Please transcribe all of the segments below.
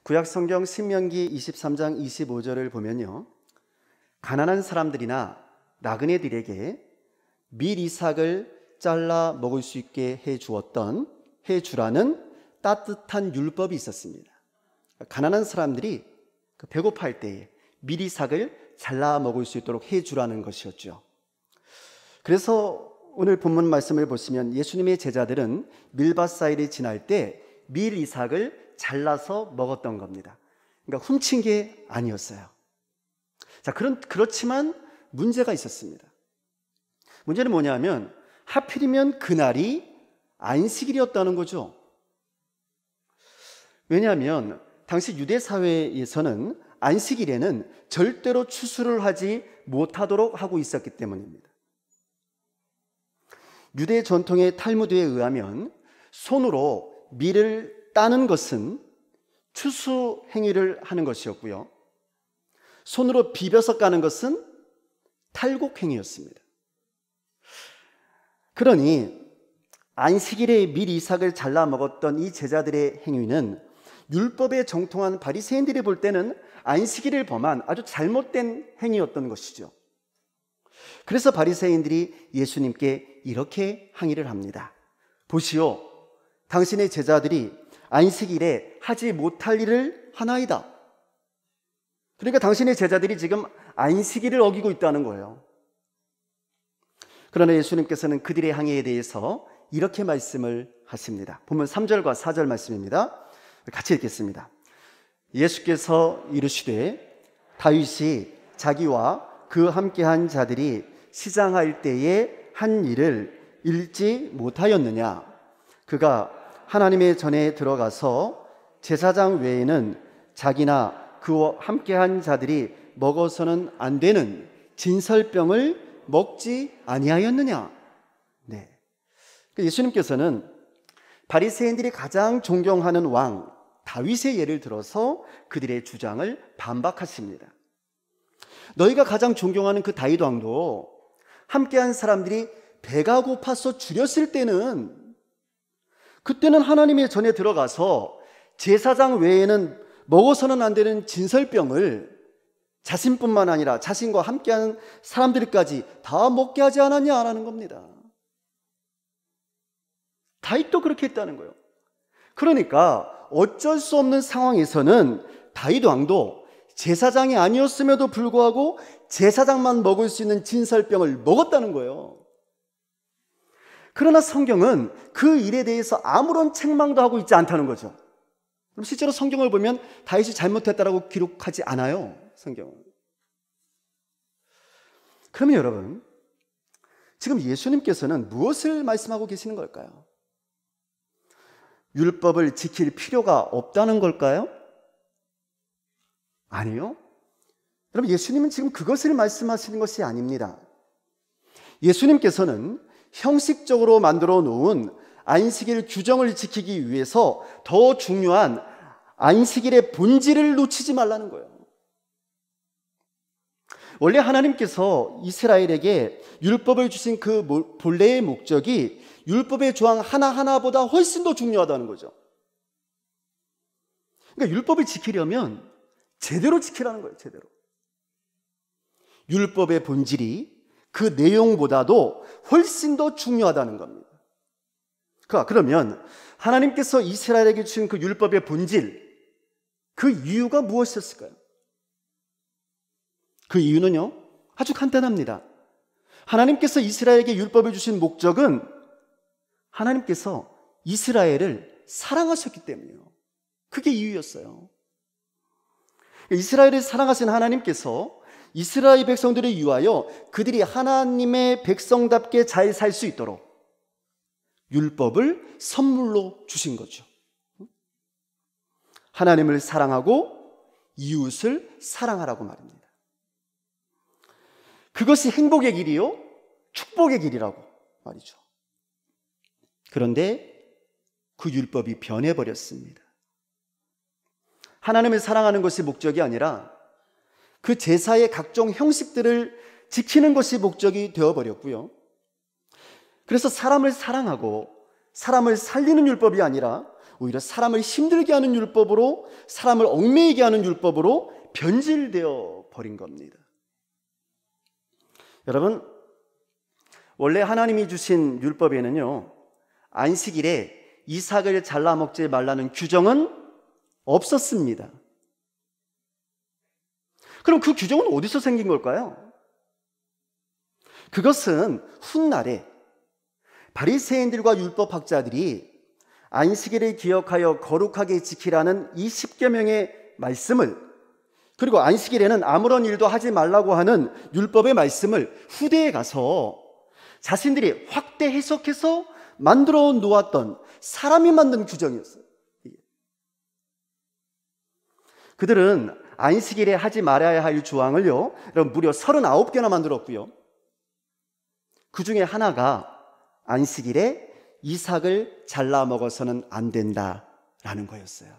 구약 성경 신명기 23장 25절을 보면요, 가난한 사람들이나 나그네들에게 밀 이삭을 잘라 먹을 수 있게 해주라는 따뜻한 율법이 있었습니다. 가난한 사람들이 배고파할 때에 밀 이삭을 잘라 먹을 수 있도록 해주라는 것이었죠. 그래서 오늘 본문 말씀을 보시면 예수님의 제자들은 밀밭 사이를 지날 때 밀 이삭을 잘라서 먹었던 겁니다. 그러니까 훔친 게 아니었어요. 자, 그렇지만 문제가 있었습니다. 문제는 뭐냐면 하필이면 그날이 안식일이었다는 거죠. 왜냐하면 당시 유대 사회에서는 안식일에는 절대로 추수를 하지 못하도록 하고 있었기 때문입니다. 유대 전통의 탈무드에 의하면 손으로 밀을 따는 것은 추수 행위를 하는 것이었고요, 손으로 비벼서 까는 것은 탈곡 행위였습니다. 그러니 안식일에 밀 이삭을 잘라 먹었던 이 제자들의 행위는 율법에 정통한 바리새인들이 볼 때는 안식일을 범한 아주 잘못된 행위였던 것이죠. 그래서 바리새인들이 예수님께 이렇게 항의를 합니다. 보시오, 당신의 제자들이 안식일에 하지 못할 일을 하나이다. 그러니까 당신의 제자들이 지금 안식일을 어기고 있다는 거예요. 그러나 예수님께서는 그들의 항의에 대해서 이렇게 말씀을 하십니다. 본문 3절과 4절 말씀입니다. 같이 읽겠습니다. 예수께서 이르시되 다윗이 자기와 그 함께한 자들이 시장할 때에 한 일을 읽지 못하였느냐? 그가 하나님의 전에 들어가서 제사장 외에는 자기나 그와 함께한 자들이 먹어서는 안 되는 진설병을 먹지 아니하였느냐? 네. 예수님께서는 바리새인들이 가장 존경하는 왕 다윗의 예를 들어서 그들의 주장을 반박하십니다. 너희가 가장 존경하는 그 다윗 왕도 함께한 사람들이 배가 고파서 줄였을 때는, 그때는 하나님의 전에 들어가서 제사장 외에는 먹어서는 안 되는 진설병을 자신뿐만 아니라 자신과 함께하는 사람들까지 다 먹게 하지 않았냐 라는 겁니다. 다윗도 그렇게 했다는 거예요. 그러니까 어쩔 수 없는 상황에서는 다윗 왕도 제사장이 아니었음에도 불구하고 제사장만 먹을 수 있는 진설병을 먹었다는 거예요. 그러나 성경은 그 일에 대해서 아무런 책망도 하고 있지 않다는 거죠. 그럼 실제로 성경을 보면 다윗이 잘못했다라고 기록하지 않아요, 성경은. 그러면 여러분, 지금 예수님께서는 무엇을 말씀하고 계시는 걸까요? 율법을 지킬 필요가 없다는 걸까요? 아니요. 여러분, 예수님은 지금 그것을 말씀하시는 것이 아닙니다. 예수님께서는 형식적으로 만들어 놓은 안식일 규정을 지키기 위해서 더 중요한 안식일의 본질을 놓치지 말라는 거예요. 원래 하나님께서 이스라엘에게 율법을 주신 그 본래의 목적이 율법의 조항 하나하나보다 훨씬 더 중요하다는 거죠. 그러니까 율법을 지키려면 제대로 지키라는 거예요, 제대로. 율법의 본질이 그 내용보다도 훨씬 더 중요하다는 겁니다. 그러면 하나님께서 이스라엘에게 주신 그 율법의 본질, 그 이유가 무엇이었을까요? 그 이유는요, 아주 간단합니다. 하나님께서 이스라엘에게 율법을 주신 목적은 하나님께서 이스라엘을 사랑하셨기 때문이에요. 그게 이유였어요. 이스라엘을 사랑하신 하나님께서 이스라엘 백성들을 위하여 그들이 하나님의 백성답게 잘 살 수 있도록 율법을 선물로 주신 거죠. 하나님을 사랑하고 이웃을 사랑하라고 말입니다. 그것이 행복의 길이요, 축복의 길이라고 말이죠. 그런데 그 율법이 변해버렸습니다. 하나님을 사랑하는 것이 목적이 아니라 그 제사의 각종 형식들을 지키는 것이 목적이 되어버렸고요. 그래서 사람을 사랑하고 사람을 살리는 율법이 아니라 오히려 사람을 힘들게 하는 율법으로, 사람을 얽매이게 하는 율법으로 변질되어 버린 겁니다. 여러분, 원래 하나님이 주신 율법에는요, 안식일에 이삭을 잘라 먹지 말라는 규정은 없었습니다. 그럼 그 규정은 어디서 생긴 걸까요? 그것은 훗날에 바리새인들과 율법학자들이 안식일을 기억하여 거룩하게 지키라는 이 10계명의 말씀을, 그리고 안식일에는 아무런 일도 하지 말라고 하는 율법의 말씀을 후대에 가서 자신들이 확대 해석해서 만들어 놓았던, 사람이 만든 규정이었어요. 그들은 안식일에 하지 말아야 할 조항을요, 무려 39개나 만들었고요. 그 중에 하나가 안식일에 이삭을 잘라 먹어서는 안 된다라는 거였어요.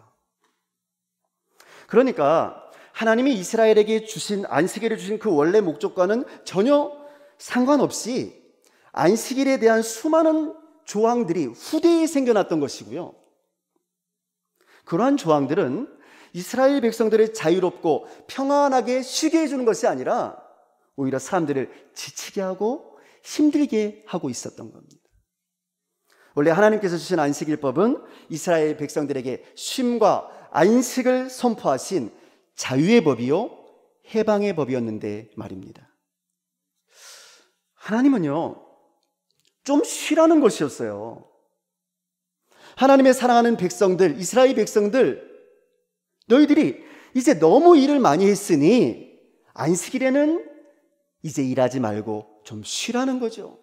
그러니까 하나님이 이스라엘에게 주신, 안식일을 주신 그 원래 목적과는 전혀 상관없이 안식일에 대한 수많은 조항들이 후대에 생겨났던 것이고요. 그러한 조항들은 이스라엘 백성들을 자유롭고 평안하게 쉬게 해주는 것이 아니라 오히려 사람들을 지치게 하고 힘들게 하고 있었던 겁니다. 원래 하나님께서 주신 안식일법은 이스라엘 백성들에게 쉼과 안식을 선포하신 자유의 법이요, 해방의 법이었는데 말입니다. 하나님은요, 좀 쉬라는 것이었어요. 하나님의 사랑하는 백성들, 이스라엘 백성들, 너희들이 이제 너무 일을 많이 했으니 안식일에는 이제 일하지 말고 좀 쉬라는 거죠.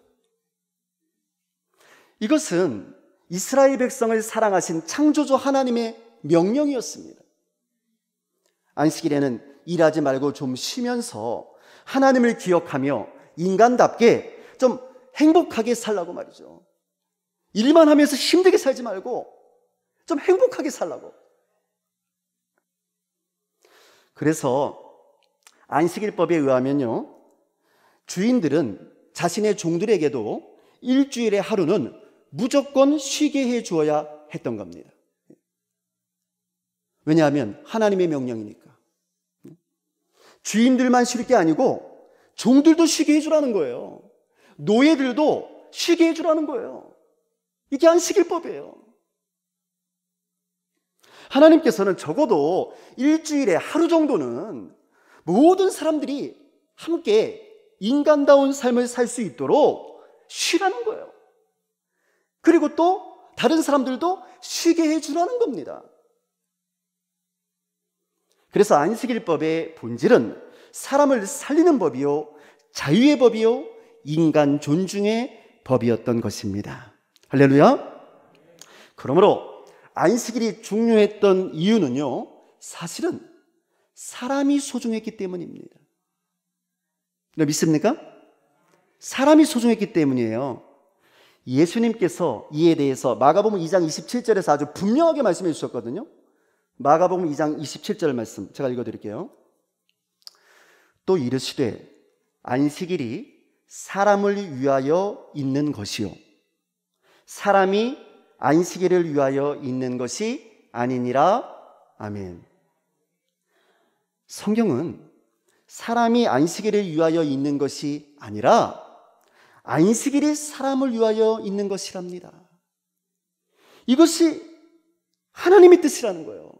이것은 이스라엘 백성을 사랑하신 창조주 하나님의 명령이었습니다. 안식일에는 일하지 말고 좀 쉬면서 하나님을 기억하며 인간답게 좀 행복하게 살라고 말이죠. 일만 하면서 힘들게 살지 말고 좀 행복하게 살라고. 그래서 안식일법에 의하면요, 주인들은 자신의 종들에게도 일주일에 하루는 무조건 쉬게 해 주어야 했던 겁니다. 왜냐하면 하나님의 명령이니까. 주인들만 쉴 게 아니고 종들도 쉬게 해주라는 거예요. 노예들도 쉬게 해주라는 거예요. 이게 안식일법이에요. 하나님께서는 적어도 일주일에 하루 정도는 모든 사람들이 함께 인간다운 삶을 살 수 있도록 쉬라는 거예요. 그리고 또 다른 사람들도 쉬게 해주라는 겁니다. 그래서 안식일법의 본질은 사람을 살리는 법이요, 자유의 법이요, 인간 존중의 법이었던 것입니다. 할렐루야. 그러므로 안식일이 중요했던 이유는요, 사실은 사람이 소중했기 때문입니다. 믿습니까? 사람이 소중했기 때문이에요. 예수님께서 이에 대해서 마가복음 2장 27절에서 아주 분명하게 말씀해 주셨거든요. 마가복음 2장 27절 말씀 제가 읽어드릴게요. 또 이르시되 안식일이 사람을 위하여 있는 것이요 사람이 안식일을 위하여 있는 것이 아니니라. 아멘. 성경은 사람이 안식일을 위하여 있는 것이 아니라 안식일이 사람을 위하여 있는 것이랍니다. 이것이 하나님의 뜻이라는 거예요.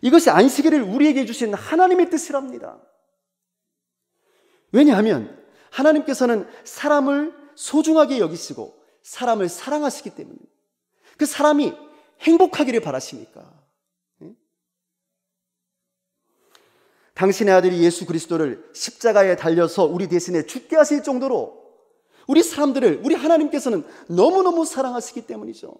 이것이 안식일을 우리에게 주신 하나님의 뜻이랍니다. 왜냐하면 하나님께서는 사람을 소중하게 여기시고 사람을 사랑하시기 때문에 그 사람이 행복하기를 바라시니까. 당신의 아들 예수 그리스도를 십자가에 달려서 우리 대신에 죽게 하실 정도로 우리 사람들을, 우리 하나님께서는 너무너무 사랑하시기 때문이죠.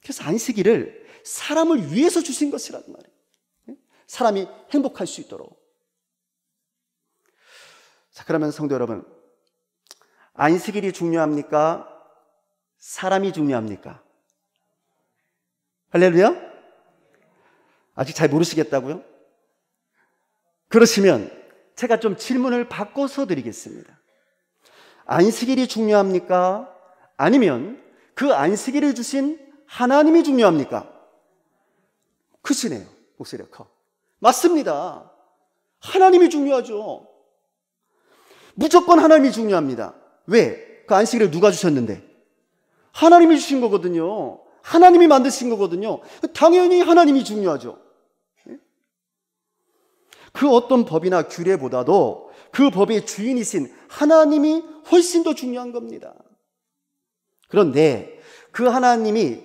그래서 안식일을 사람을 위해서 주신 것이란 말이에요. 사람이 행복할 수 있도록. 자, 그러면 성도 여러분, 안식일이 중요합니까? 사람이 중요합니까? 할렐루야? 아직 잘 모르시겠다고요? 그러시면 제가 좀 질문을 바꿔서 드리겠습니다. 안식일이 중요합니까? 아니면 그 안식일을 주신 하나님이 중요합니까? 크시네요. 목소리가 커. 맞습니다. 하나님이 중요하죠. 무조건 하나님이 중요합니다. 왜? 그 안식일을 누가 주셨는데? 하나님이 주신 거거든요. 하나님이 만드신 거거든요. 당연히 하나님이 중요하죠. 그 어떤 법이나 규례보다도 그 법의 주인이신 하나님이 훨씬 더 중요한 겁니다. 그런데 그 하나님이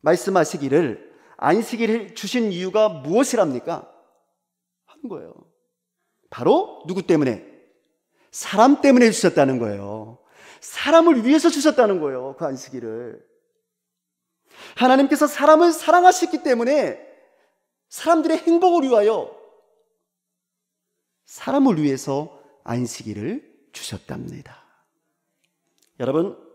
말씀하시기를 안식일을 주신 이유가 무엇이랍니까? 하는 거예요. 바로 누구 때문에? 사람 때문에 주셨다는 거예요. 사람을 위해서 주셨다는 거예요. 그 안식일을. 하나님께서 사람을 사랑하셨기 때문에 사람들의 행복을 위하여 사람을 위해서 안식일을 주셨답니다. 여러분,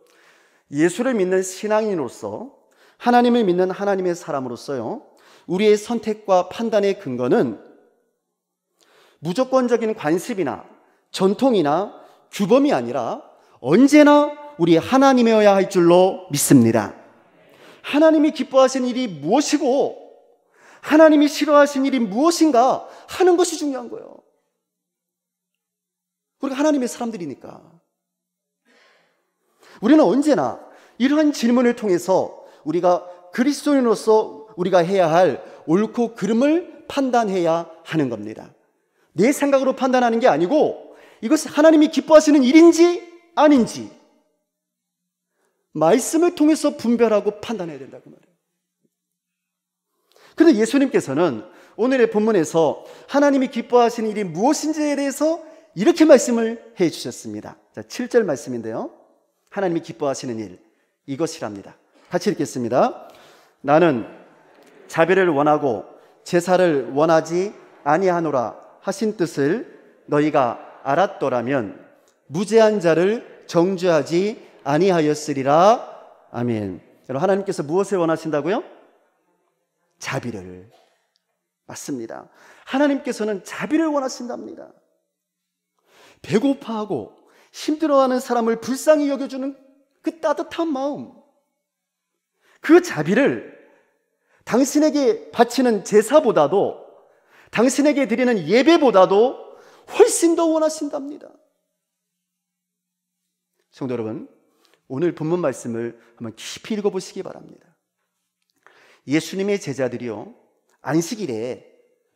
예수를 믿는 신앙인으로서, 하나님을 믿는 하나님의 사람으로서요, 우리의 선택과 판단의 근거는 무조건적인 관습이나 전통이나 규범이 아니라 언제나 우리 하나님이어야 할 줄로 믿습니다. 하나님이 기뻐하시는 일이 무엇이고 하나님이 싫어하시는 일이 무엇인가 하는 것이 중요한 거예요. 우리가 하나님의 사람들이니까. 우리는 언제나 이러한 질문을 통해서 우리가 그리스도인으로서 우리가 해야 할 옳고 그름을 판단해야 하는 겁니다. 내 생각으로 판단하는 게 아니고 이것이 하나님이 기뻐하시는 일인지 아닌지 말씀을 통해서 분별하고 판단해야 된다고 말해요. 그런데 예수님께서는 오늘의 본문에서 하나님이 기뻐하시는 일이 무엇인지에 대해서 이렇게 말씀을 해 주셨습니다. 자, 7절 말씀인데요. 하나님이 기뻐하시는 일, 이것이랍니다. 같이 읽겠습니다. 나는 자비를 원하고 제사를 원하지 아니하노라 하신 뜻을 너희가 알았더라면 무죄한 자를 정죄하지 아니하였으리라. 아멘. 여러분, 하나님께서 무엇을 원하신다고요? 자비를. 맞습니다. 하나님께서는 자비를 원하신답니다. 배고파하고 힘들어하는 사람을 불쌍히 여겨주는 그 따뜻한 마음, 그 자비를 당신에게 바치는 제사보다도, 당신에게 드리는 예배보다도 훨씬 더 원하신답니다. 성도 여러분, 오늘 본문 말씀을 한번 깊이 읽어보시기 바랍니다. 예수님의 제자들이요, 안식일에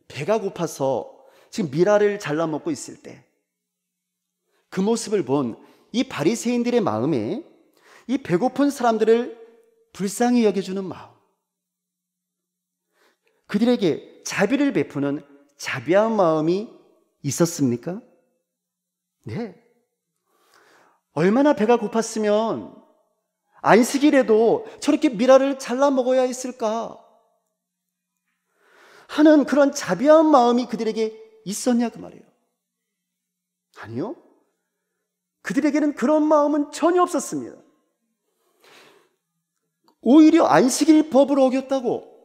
배가 고파서 지금 미라를 잘라 먹고 있을 때 그 모습을 본 이 바리새인들의 마음에 이 배고픈 사람들을 불쌍히 여겨주는 마음, 그들에게 자비를 베푸는 자비한 마음이 있었습니까? 네. 얼마나 배가 고팠으면 안식일에도 저렇게 미라를 잘라 먹어야 했을까 하는 그런 자비한 마음이 그들에게 있었냐 그 말이에요. 아니요. 그들에게는 그런 마음은 전혀 없었습니다. 오히려 안식일 법을 어겼다고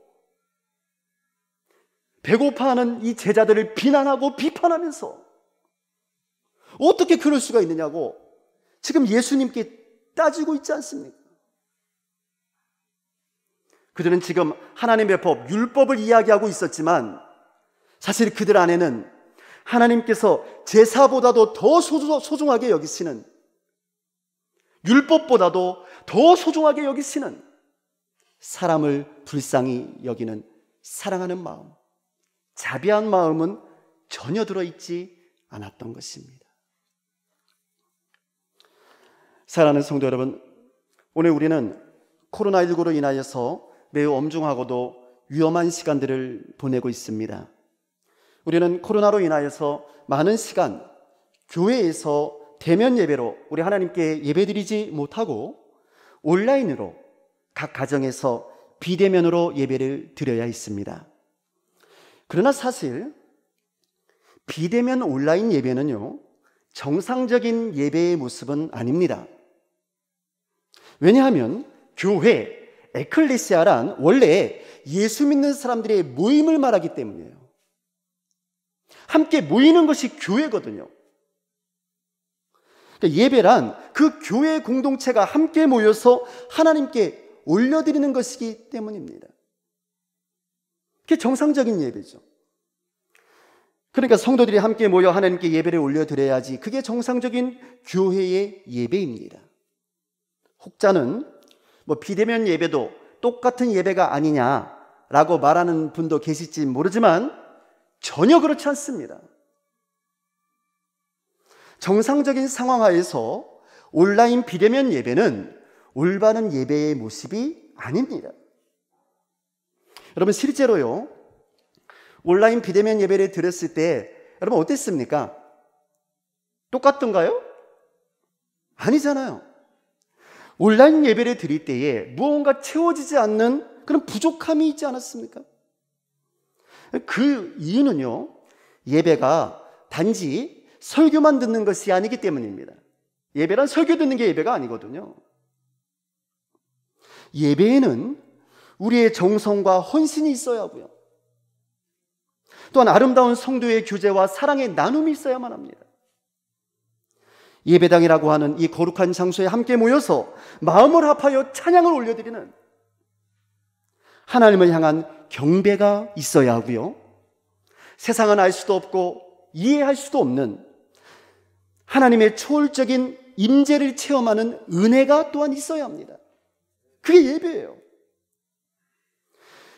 배고파하는 이 제자들을 비난하고 비판하면서 어떻게 그럴 수가 있느냐고 지금 예수님께 따지고 있지 않습니까? 그들은 지금 하나님의 법, 율법을 이야기하고 있었지만 사실 그들 안에는 하나님께서 제사보다도 더 소중하게 여기시는, 율법보다도 더 소중하게 여기시는 사람을 불쌍히 여기는 사랑하는 마음, 자비한 마음은 전혀 들어있지 않았던 것입니다. 사랑하는 성도 여러분, 오늘 우리는 코로나19로 인하여서 매우 엄중하고도 위험한 시간들을 보내고 있습니다. 우리는 코로나로 인하여서 많은 시간 교회에서 대면 예배로 우리 하나님께 예배드리지 못하고 온라인으로 각 가정에서 비대면으로 예배를 드려야 했습니다. 그러나 사실 비대면 온라인 예배는요, 정상적인 예배의 모습은 아닙니다. 왜냐하면 교회, 에클레시아란 원래 예수 믿는 사람들의 모임을 말하기 때문이에요. 함께 모이는 것이 교회거든요. 그러니까 예배란 그 교회 공동체가 함께 모여서 하나님께 올려드리는 것이기 때문입니다. 그게 정상적인 예배죠. 그러니까 성도들이 함께 모여 하나님께 예배를 올려드려야지, 그게 정상적인 교회의 예배입니다. 혹자는 비대면 예배도 똑같은 예배가 아니냐라고 말하는 분도 계실지 모르지만 전혀 그렇지 않습니다. 정상적인 상황하에서 온라인 비대면 예배는 올바른 예배의 모습이 아닙니다. 여러분, 실제로요, 온라인 비대면 예배를 드렸을 때 여러분 어땠습니까? 똑같던가요? 아니잖아요. 온라인 예배를 드릴 때에 무언가 채워지지 않는 그런 부족함이 있지 않았습니까? 그 이유는요, 예배가 단지 설교만 듣는 것이 아니기 때문입니다. 예배란 설교 듣는 게 예배가 아니거든요. 예배에는 우리의 정성과 헌신이 있어야 하고요, 또한 아름다운 성도의 교제와 사랑의 나눔이 있어야만 합니다. 예배당이라고 하는 이 거룩한 장소에 함께 모여서 마음을 합하여 찬양을 올려드리는 하나님을 향한 경배가 있어야 하고요, 세상은 알 수도 없고 이해할 수도 없는 하나님의 초월적인 임재를 체험하는 은혜가 또한 있어야 합니다. 그게 예배예요.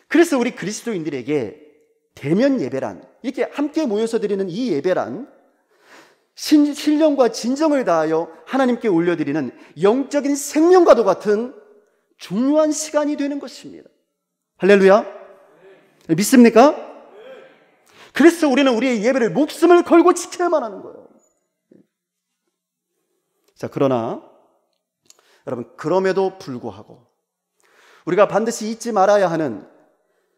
그래서 우리 그리스도인들에게 대면 예배란, 이렇게 함께 모여서 드리는 이 예배란 신령과 진정을 다하여 하나님께 올려드리는 영적인 생명과도 같은 중요한 시간이 되는 것입니다. 할렐루야. 믿습니까? 그래서 우리는 우리의 예배를 목숨을 걸고 지켜야만 하는 거예요. 자, 그러나 여러분, 그럼에도 불구하고 우리가 반드시 잊지 말아야 하는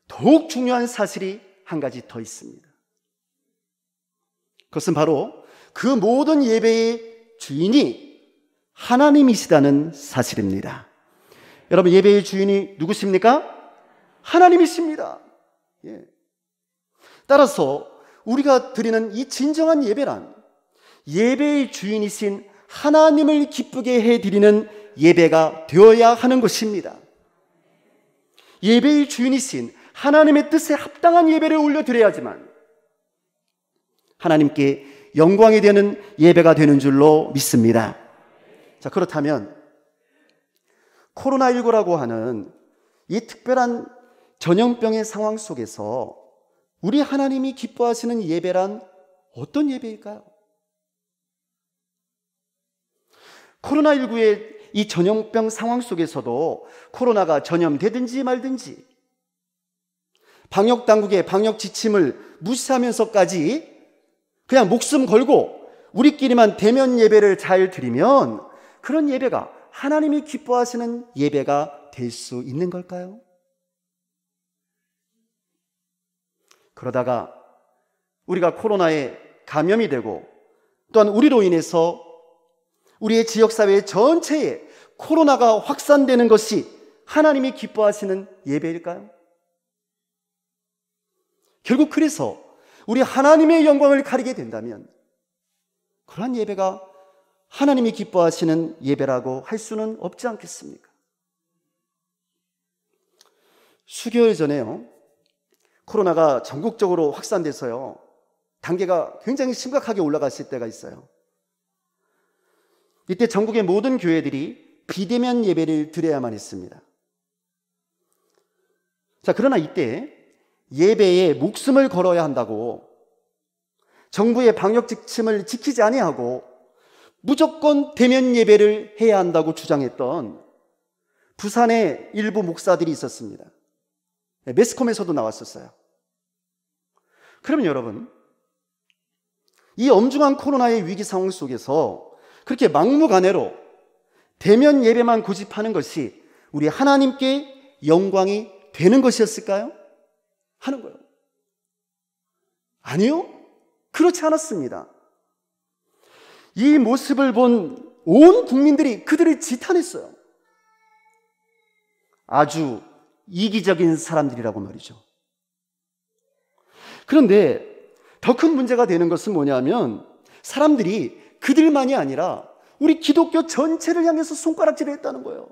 더욱 중요한 사실이 한 가지 더 있습니다. 그것은 바로 그 모든 예배의 주인이 하나님이시다는 사실입니다. 여러분, 예배의 주인이 누구십니까? 하나님이십니다. 예. 따라서 우리가 드리는 이 진정한 예배란 예배의 주인이신 하나님을 기쁘게 해드리는 예배가 되어야 하는 것입니다. 예배의 주인이신 하나님의 뜻에 합당한 예배를 올려드려야지만 하나님께 영광이 되는 예배가 되는 줄로 믿습니다. 자, 그렇다면 코로나19라고 하는 이 특별한 전염병의 상황 속에서 우리 하나님이 기뻐하시는 예배란 어떤 예배일까요? 코로나19의 이 전염병 상황 속에서도 코로나가 전염되든지 말든지 방역당국의 방역 지침을 무시하면서까지 그냥 목숨 걸고 우리끼리만 대면 예배를 잘 드리면 그런 예배가 하나님이 기뻐하시는 예배가 될 수 있는 걸까요? 그러다가 우리가 코로나에 감염이 되고 또한 우리로 인해서 우리의 지역사회 전체에 코로나가 확산되는 것이 하나님이 기뻐하시는 예배일까요? 결국 그래서 우리 하나님의 영광을 가리게 된다면 그러한 예배가 하나님이 기뻐하시는 예배라고 할 수는 없지 않겠습니까? 수개월 전에요, 코로나가 전국적으로 확산돼서요, 단계가 굉장히 심각하게 올라갔을 때가 있어요. 이때 전국의 모든 교회들이 비대면 예배를 드려야만 했습니다. 자, 그러나 이때 예배에 목숨을 걸어야 한다고 정부의 방역 지침을 지키지 아니하고 무조건 대면 예배를 해야 한다고 주장했던 부산의 일부 목사들이 있었습니다. 매스컴에서도 나왔었어요. 그러면 여러분, 이 엄중한 코로나의 위기 상황 속에서 그렇게 막무가내로 대면 예배만 고집하는 것이 우리 하나님께 영광이 되는 것이었을까요? 하는 거예요. 아니요, 그렇지 않았습니다. 이 모습을 본 온 국민들이 그들을 지탄했어요. 아주 이기적인 사람들이라고 말이죠. 그런데 더 큰 문제가 되는 것은 뭐냐면 사람들이 그들만이 아니라 우리 기독교 전체를 향해서 손가락질을 했다는 거예요.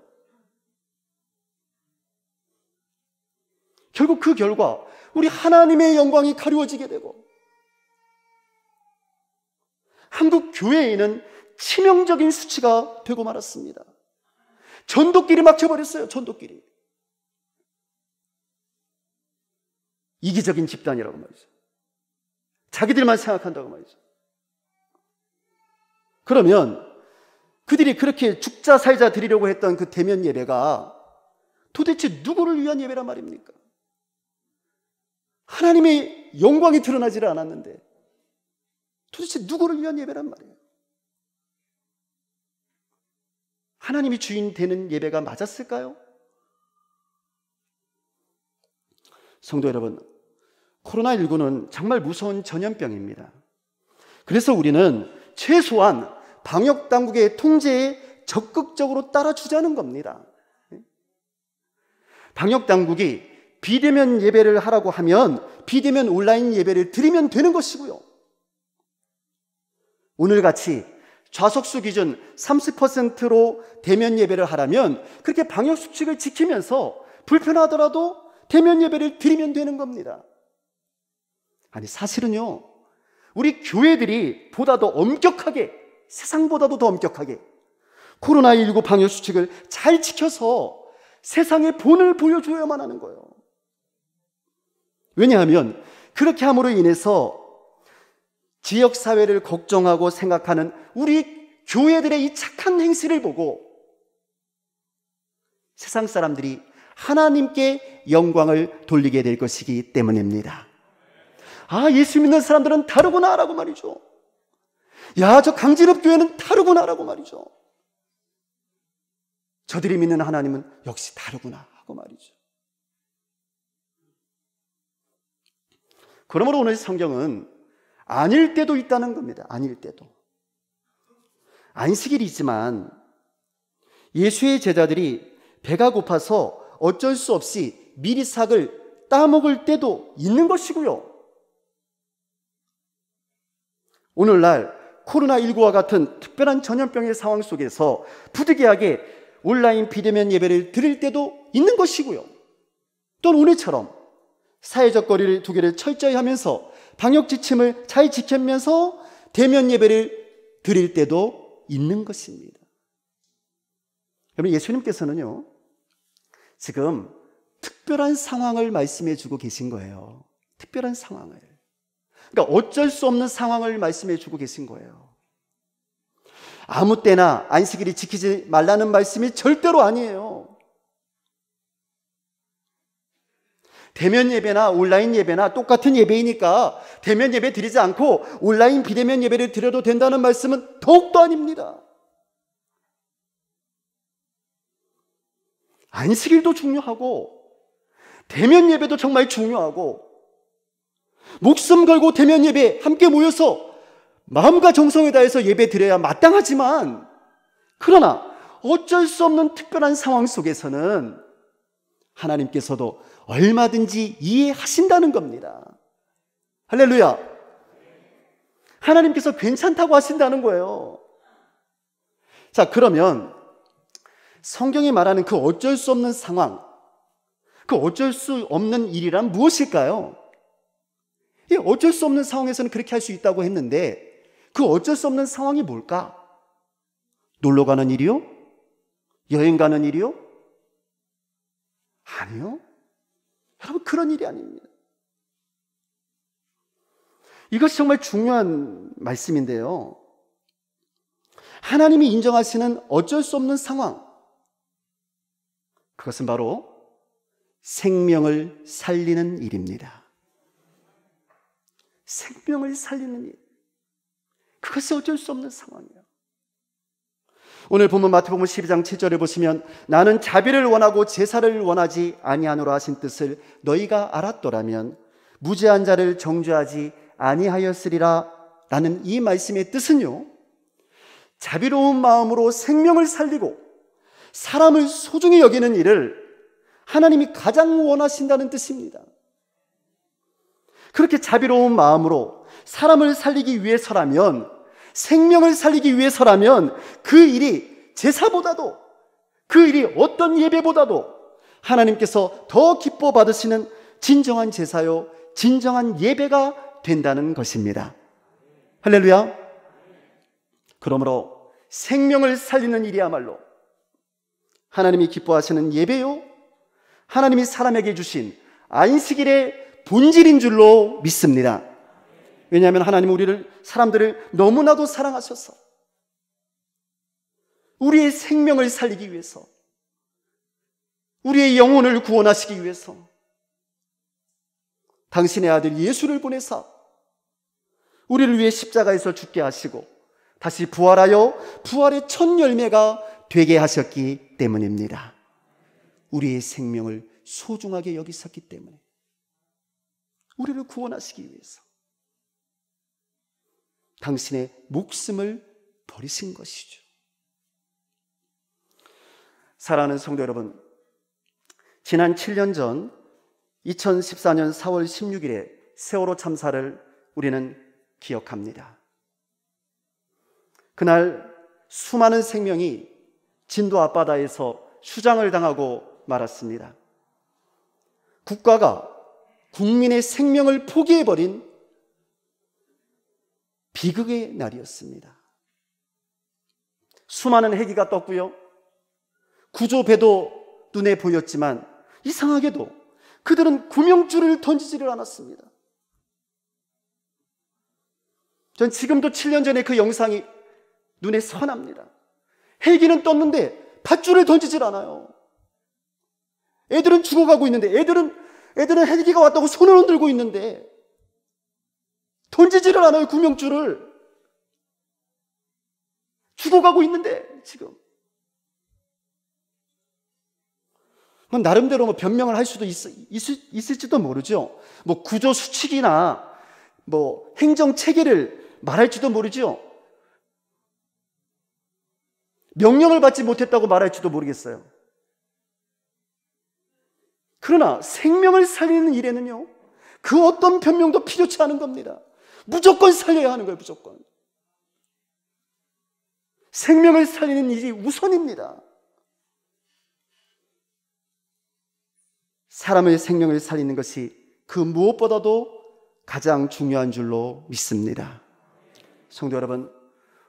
결국 그 결과 우리 하나님의 영광이 가리워지게 되고 한국 교회에는 치명적인 수치가 되고 말았습니다. 전도끼리 막혀버렸어요. 전도끼리. 이기적인 집단이라고 말이죠. 자기들만 생각한다고 말이죠. 그러면 그들이 그렇게 죽자 살자 드리려고 했던 그 대면 예배가 도대체 누구를 위한 예배란 말입니까? 하나님의 영광이 드러나지를 않았는데 도대체 누구를 위한 예배란 말이에요? 하나님이 주인 되는 예배가 맞았을까요? 성도 여러분, 코로나19는 정말 무서운 전염병입니다. 그래서 우리는 최소한 방역당국의 통제에 적극적으로 따라주자는 겁니다. 방역당국이 비대면 예배를 하라고 하면 비대면 온라인 예배를 드리면 되는 것이고요. 오늘같이 좌석수 기준 30%로 대면 예배를 하라면 그렇게 방역수칙을 지키면서 불편하더라도 대면 예배를 드리면 되는 겁니다. 아니 사실은요, 우리 교회들이 보다 더 엄격하게, 세상보다도 더 엄격하게 코로나19 방역수칙을 잘 지켜서 세상에 본을 보여줘야만 하는 거예요. 왜냐하면 그렇게 함으로 인해서 지역사회를 걱정하고 생각하는 우리 교회들의 이 착한 행실을 보고 세상 사람들이 하나님께 영광을 돌리게 될 것이기 때문입니다. 아, 예수 믿는 사람들은 다르구나 라고 말이죠. 야, 저 강진읍교회는 다르구나 라고 말이죠. 저들이 믿는 하나님은 역시 다르구나 하고 말이죠. 그러므로 오늘 성경은 아닐 때도 있다는 겁니다. 아닐 때도. 안식일이지만 예수의 제자들이 배가 고파서 어쩔 수 없이 미리삭을 따먹을 때도 있는 것이고요. 오늘날 코로나19와 같은 특별한 전염병의 상황 속에서 부득이하게 온라인 비대면 예배를 드릴 때도 있는 것이고요. 또는 오늘처럼 사회적 거리를 두기를 철저히 하면서 방역 지침을 잘 지키면서 대면 예배를 드릴 때도 있는 것입니다. 여러분, 예수님께서는요, 지금 특별한 상황을 말씀해 주고 계신 거예요. 특별한 상황을. 그러니까 어쩔 수 없는 상황을 말씀해 주고 계신 거예요. 아무 때나 안식일을 지키지 말라는 말씀이 절대로 아니에요. 대면 예배나 온라인 예배나 똑같은 예배이니까 대면 예배 드리지 않고 온라인 비대면 예배를 드려도 된다는 말씀은 더욱더 아닙니다. 안식일도 중요하고 대면 예배도 정말 중요하고 목숨 걸고 대면 예배 함께 모여서 마음과 정성을 다해서 예배 드려야 마땅하지만 그러나 어쩔 수 없는 특별한 상황 속에서는 하나님께서도 얼마든지 이해하신다는 겁니다. 할렐루야. 하나님께서 괜찮다고 하신다는 거예요. 자, 그러면 성경이 말하는 그 어쩔 수 없는 상황, 그 어쩔 수 없는 일이란 무엇일까요? 이 어쩔 수 없는 상황에서는 그렇게 할 수 있다고 했는데 그 어쩔 수 없는 상황이 뭘까? 놀러 가는 일이요? 여행 가는 일이요? 아니요. 여러분, 그런 일이 아닙니다. 이것이 정말 중요한 말씀인데요. 하나님이 인정하시는 어쩔 수 없는 상황, 그것은 바로 생명을 살리는 일입니다. 생명을 살리는 일, 그것이 어쩔 수 없는 상황이에요. 오늘 본문 마태복음 12장 7절을 보시면 나는 자비를 원하고 제사를 원하지 아니하노라 하신 뜻을 너희가 알았더라면 무죄한 자를 정죄하지 아니하였으리라 라는 이 말씀의 뜻은요, 자비로운 마음으로 생명을 살리고 사람을 소중히 여기는 일을 하나님이 가장 원하신다는 뜻입니다. 그렇게 자비로운 마음으로 사람을 살리기 위해서라면 생명을 살리기 위해서라면 그 일이 제사보다도, 그 일이 어떤 예배보다도 하나님께서 더 기뻐 받으시는 진정한 제사요, 진정한 예배가 된다는 것입니다. 할렐루야. 그러므로 생명을 살리는 일이야말로 하나님이 기뻐하시는 예배요, 하나님이 사람에게 주신 안식일의 본질인 줄로 믿습니다. 왜냐하면 하나님은 사람들을 너무나도 사랑하셔서 우리의 생명을 살리기 위해서, 우리의 영혼을 구원하시기 위해서 당신의 아들 예수를 보내사 우리를 위해 십자가에서 죽게 하시고 다시 부활하여 부활의 첫 열매가 되게 하셨기 때문입니다. 우리의 생명을 소중하게 여기셨기 때문에, 우리를 구원하시기 위해서 당신의 목숨을 버리신 것이죠. 사랑하는 성도 여러분, 지난 7년 전 2014년 4월 16일에 세월호 참사를 우리는 기억합니다. 그날 수많은 생명이 진도 앞바다에서 수장을 당하고 말았습니다. 국가가 국민의 생명을 포기해버린 비극의 날이었습니다. 수많은 헬기가 떴고요, 구조배도 눈에 보였지만 이상하게도 그들은 구명줄을 던지지를 않았습니다. 전 지금도 7년 전에 그 영상이 눈에 선합니다. 헬기는 떴는데 밧줄을 던지질 않아요. 애들은 죽어가고 있는데, 애들은 헬기가 왔다고 손을 흔들고 있는데 던지지를 않아요. 구명줄을. 죽어가고 있는데 지금. 나름대로 변명을 할 수도 있을지도 모르죠. 구조 수칙이나 행정 체계를 말할지도 모르죠. 명령을 받지 못했다고 말할지도 모르겠어요. 그러나 생명을 살리는 일에는요, 그 어떤 변명도 필요치 않은 겁니다. 무조건 살려야 하는 거예요. 무조건. 생명을 살리는 일이 우선입니다. 사람의 생명을 살리는 것이 그 무엇보다도 가장 중요한 줄로 믿습니다. 성도 여러분,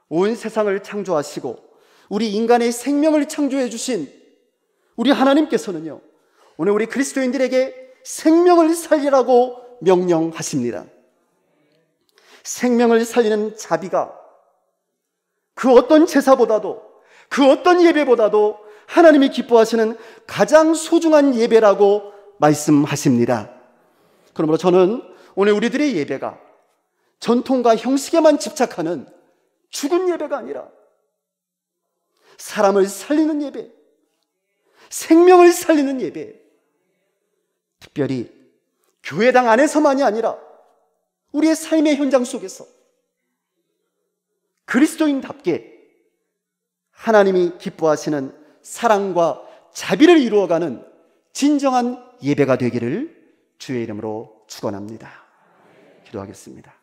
온 세상을 창조하시고 우리 인간의 생명을 창조해 주신 우리 하나님께서는요, 오늘 우리 그리스도인들에게 생명을 살리라고 명령하십니다. 생명을 살리는 자비가 그 어떤 제사보다도, 그 어떤 예배보다도 하나님이 기뻐하시는 가장 소중한 예배라고 말씀하십니다. 그러므로 저는 오늘 우리들의 예배가 전통과 형식에만 집착하는 죽은 예배가 아니라 사람을 살리는 예배, 생명을 살리는 예배, 특별히 교회당 안에서만이 아니라 우리의 삶의 현장 속에서 그리스도인답게 하나님이 기뻐하시는 사랑과 자비를 이루어가는 진정한 예배가 되기를 주의 이름으로 축원합니다. 기도하겠습니다.